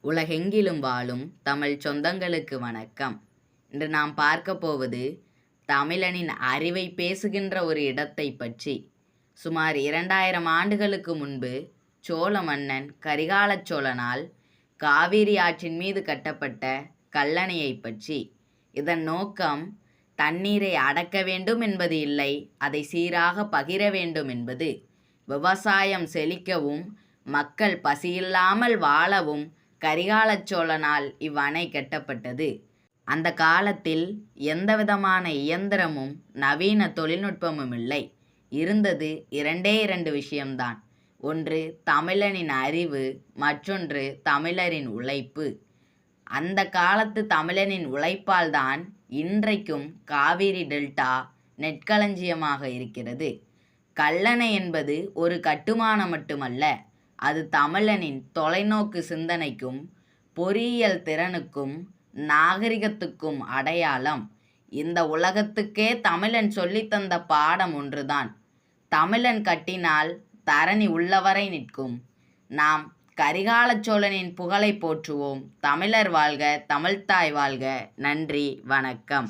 உலகெங்கிலும் வாழும் தமிழ் சொந்தங்களுக்கு வணக்கம். இன்று நாம் பார்க்க போவது தமிழனின் அறிவை பேசுகின்ற ஒரு இடத்தை பற்றி. சுமார் 2000 ஆண்டுகளுக்கு முன்பு சோழ மன்னன் கரிகால சோழனால் காவிரி ஆற்றின் மீது கட்டப்பட்ட கல்லணையை பற்றி. இதன் நோக்கம் தண்ணீரை அடக்க வேண்டும் என்பது இல்லை, அதை சீராக பகிர வேண்டும் என்பது. விவசாயம் செழிக்கவும் மக்கள் பசியில்லாமல் வாழவும் கரிகால சோழனால் இவ்வணை கட்டப்பட்டது. அந்த காலத்தில் எந்தவிதமான இயந்திரமும் நவீன தொழில்நுட்பமும் இல்லை. இருந்தது இரண்டு விஷயம்தான். ஒன்று தமிழனின் அறிவு, மற்றொன்று தமிழரின் உழைப்பு. அந்த காலத்து தமிழனின் உழைப்பால் தான் இன்றைக்கும் காவிரி டெல்டா நெற்களஞ்சியமாக இருக்கிறது. கல்லணை என்பது ஒரு கட்டுமானம் மட்டுமல்ல, அது தமிழனின் தொலைநோக்கு சிந்தனைக்கும் பொறியியல் திறனுக்கும் நாகரிகத்துக்கும் அடையாளம். இந்த உலகத்துக்கே தமிழன் சொல்லித்தந்த பாடம் ஒன்றுதான். தமிழன் கட்டினால் தரணி உள்ளவரை நிற்கும். நாம் கரிகால சோழனின் புகழை போற்றுவோம். தமிழர் வாழ்க, தமிழ்த்தாய் வாழ்க. நன்றி, வணக்கம்.